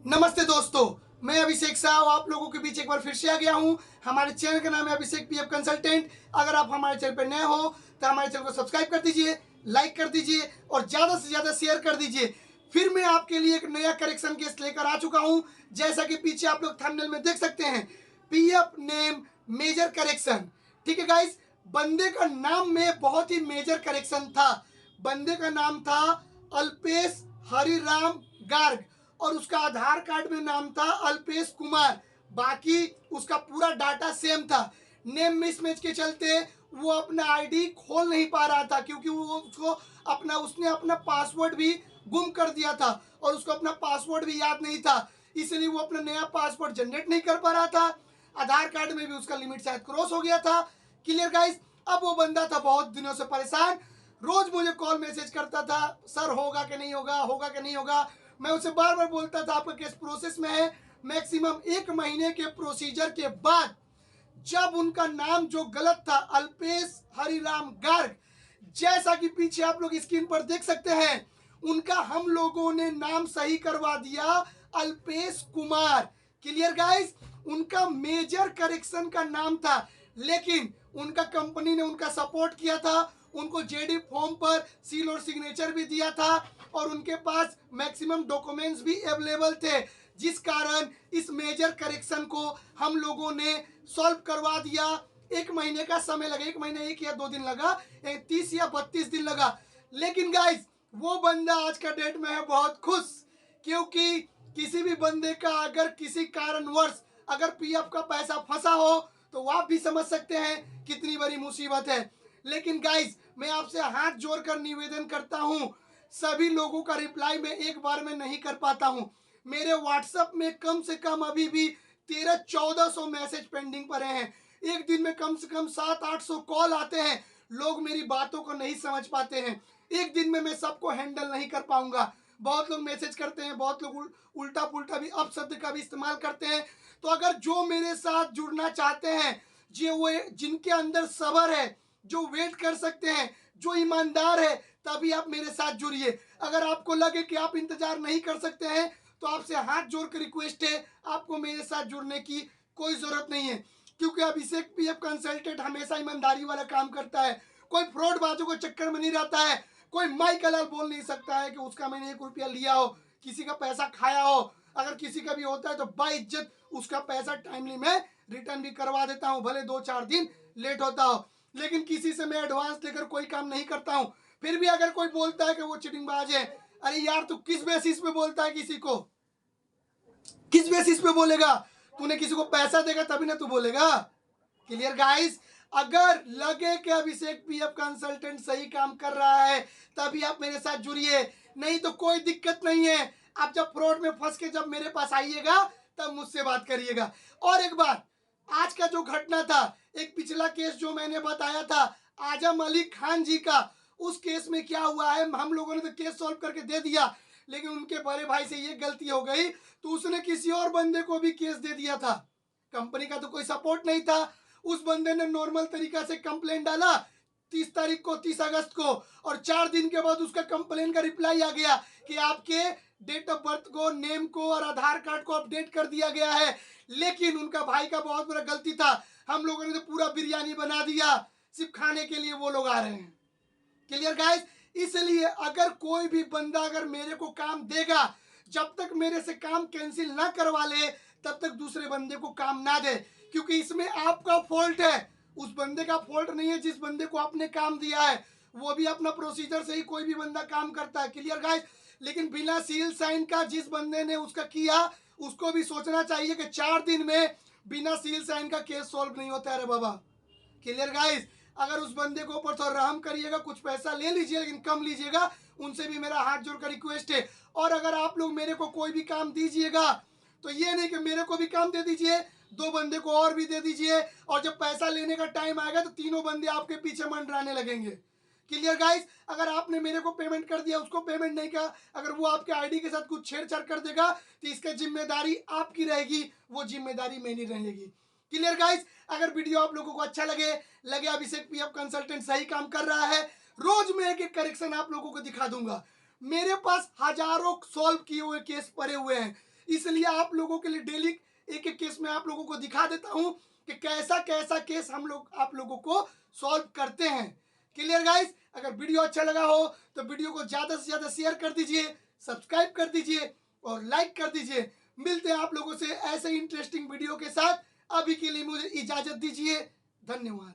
नमस्ते दोस्तों, मैं अभिषेक साहू आप लोगों के बीच एक बार फिर से आ गया हूं। हमारे चैनल का नाम है अभिषेक पीएफ कंसल्टेंट। अगर आप हमारे चैनल पर नए हो तो हमारे चैनल को सब्सक्राइब कर दीजिए, लाइक कर दीजिए और ज़्यादा से ज़्यादा शेयर कर दीजिए। फिर मैं आपके लिए एक नया करेक्शन केस लेकर आ चुका हूं। जैसा कि पीछे आप लोग थंबनेल में देख सकते हैं, पीएफ नेम मेजर करेक्शन। ठीक है गाइस, बंदे का नाम में बहुत ही मेजर करेक्शन था। बंदे का नाम था अल्पेश हरिराम गार्ग और उसका आधार कार्ड में नाम था अल्पेश कुमार। बाकी उसका पूरा डाटा सेम था। नेम मिसमैच के चलते वो अपना आईडी खोल नहीं पा रहा था, क्योंकि वो उसने अपना पासवर्ड भी गुम कर दिया था और उसको अपना पासवर्ड भी याद नहीं था। इसलिए वो अपना नया पासवर्ड जनरेट नहीं कर पा रहा था। आधार कार्ड में भी उसका लिमिट शायद क्रॉस हो गया था। Clear guys. अब वो बंदा था बहुत दिनों से परेशान, रोज मुझे कॉल मैसेज करता था, सर होगा कि नहीं होगा, होगा कि नहीं होगा। मैं उसे बार बार बोलता था आपका केस प्रोसेस में है। मैक्सिमम 1 महीने के प्रोसीजर के बाद जब उनका नाम जो गलत था अल्पेश हरिराम गार्ग, जैसा कि पीछे आप लोग स्क्रीन पर देख सकते हैं, उनका हम लोगों ने नाम सही करवा दिया अल्पेश कुमार। Clear guys. उनका मेजर करेक्शन का नाम था, लेकिन उनका कंपनी ने उनका सपोर्ट किया था, उनको जेडी फॉर्म पर सील और सिग्नेचर भी दिया था और उनके पास मैक्सिमम डॉक्यूमेंट्स भी अवेलेबल थे, जिस कारण इस मेजर करेक्शन को हम लोगों ने सॉल्व करवा दिया। 1 महीने का समय लगा, 1 महीने 1 या 2 दिन लगा, 30 या 32 दिन लगा। लेकिन गाइस, वो बंदा आज का डेट में है बहुत खुश, क्योंकि किसी भी बंदे का अगर किसी कारणवश अगर पीएफ का पैसा फंसा हो तो आप भी समझ सकते हैं कितनी बड़ी मुसीबत है। लेकिन गाइस, मैं आपसे हाथ जोड़कर निवेदन करता हूं, सभी लोगों का रिप्लाई मैं एक बार में नहीं कर पाता हूं। मेरे व्हाट्सएप में कम से कम अभी भी 1300-1400 मैसेज पेंडिंग पड़े हैं। एक दिन में कम से कम 700-800 कॉल आते हैं। लोग मेरी बातों को नहीं समझ पाते हैं। एक दिन में मैं सबको हैंडल नहीं कर पाऊंगा। बहुत लोग मैसेज करते हैं, बहुत लोग उल्टा पुल्टा भी अपशब्द का भी इस्तेमाल करते हैं। तो अगर जो मेरे साथ जुड़ना चाहते हैं, जो वो जिनके अंदर सब्र है, जो वेट कर सकते हैं, जो ईमानदार है, तभी आप मेरे साथ जुड़िए। अगर आपको लगे कि आप इंतजार नहीं कर सकते हैं तो आपसे हाथ जोड़कर रिक्वेस्ट है, आपको मेरे साथ जुड़ने की कोई जरूरत नहीं है, क्योंकि अभिषेक पीएफ कंसल्टेंट हमेशा ईमानदारी वाला काम करता है। कोई फ्रॉड बाजों के चक्कर में नहीं रहता है। कोई माई का लाल बोल नहीं सकता है कि उसका मैंने 1 रुपया लिया हो, किसी का पैसा खाया हो। अगर किसी का भी होता है तो बाइज्जत उसका पैसा टाइमली में रिटर्न भी करवा देता हूं, भले 2-4 दिन लेट होता हो। लेकिन किसी से मैं एडवांस लेकर कोई काम नहीं करता हूं। फिर भी अगर कोई बोलता है कि वो चिटिंगबाज है, अरे यार तू किस बेसिस पे बोलता है किसी को? किस बेसिस पे बोलेगा? तूने किसी को पैसा देगा तभी ना तू बोलेगा। Clear guys. अगर लगे कि अभिषेक पीएफ कंसल्टेंट सही काम कर रहा है तभी आप मेरे साथ जुड़िए, नहीं तो कोई दिक्कत नहीं है। आप जब फ्रॉड में फंस के जब मेरे पास आइएगा तब मुझसे बात करिएगा। और एक बात, आज का जो घटना था, एक पिछला केस जो मैंने बताया था आजम अली खान जी का, उस केस में क्या हुआ है, हम लोगों ने तो केस सॉल्व करके दे दिया, लेकिन उनके बड़े भाई से ये गलती हो गई तो उसने किसी और बंदे को भी केस दे दिया था। कंपनी का तो कोई सपोर्ट नहीं था। उस बंदे ने नॉर्मल तरीका से कंप्लेन डाला 30 तारीख को, 30 अगस्त को, और 4 दिन के बाद उसका कंप्लेन का रिप्लाई आ गया कि आपके डेट ऑफ बर्थ को, नेम को और आधार कार्ड को अपडेट कर दिया गया है। लेकिन उनका भाई का बहुत बड़ा गलती था, हम लोगों ने तो पूरा बिरयानी बना दिया, सिर्फ खाने के लिए वो लोग आ रहे हैं। Clear guys. इसलिए अगर कोई भी बंदा अगर मेरे को काम देगा, जब तक मेरे से काम कैंसिल ना करवा ले तब तक दूसरे बंदे को काम ना दे, क्योंकि इसमें आपका फॉल्ट है, उस बंदे का फॉल्ट नहीं है जिस बंदे को आपने काम दिया है। वो भी अपना प्रोसीजर से ही कोई भी बंदा काम करता है। Clear guys. लेकिन बिना सील साइन का जिस बंदे ने उसका किया, उसको भी सोचना चाहिए कि 4 दिन में बिना सील साइन का केस सॉल्व नहीं होता है रे बाबा। Clear guys. अगर उस बंदे को ऊपर थोड़ा रहम करिएगा, कुछ पैसा ले लीजिए लेकिन कम लीजिएगा, उनसे भी मेरा हाथ जोड़कर रिक्वेस्ट है। और अगर आप लोग मेरे को कोई भी काम दीजिएगा तो ये नहीं कि मेरे को भी काम दे दीजिए, 2 बंदे को और भी दे दीजिए, और जब पैसा लेने का टाइम आएगा तो तीनों बंदे आपके पीछे मंडराने लगेंगे। Clear guys. अगर आपने मेरे को पेमेंट कर दिया, उसको पेमेंट नहीं किया, अगर वो आपके आईडी के साथ कुछ छेड़छाड़ कर देगा तो इसका जिम्मेदारी आपकी रहेगी, वो जिम्मेदारी मेरी रहेगी। Clear guys. अगर वीडियो आप लोगों को अच्छा लगे अभिषेक पीएफ कंसल्टेंट सही काम कर रहा है, रोज मैं एक एक करेक्शन आप लोगों को दिखा दूंगा। मेरे पास हजारों सॉल्व किए हुए केस पड़े हुए हैं, इसलिए आप लोगों के लिए डेली एक एक केस में आप लोगों को दिखा देता हूं कि कैसा कैसा केस हम लोग आप लोगों को सॉल्व करते हैं। Clear guys? अगर वीडियो अच्छा लगा हो तो वीडियो को ज़्यादा से ज़्यादा शेयर कर दीजिए, सब्सक्राइब कर दीजिए और लाइक कर दीजिए। मिलते हैं आप लोगों से ऐसे इंटरेस्टिंग वीडियो के साथ। अभी के लिए मुझे इजाज़त दीजिए। धन्यवाद।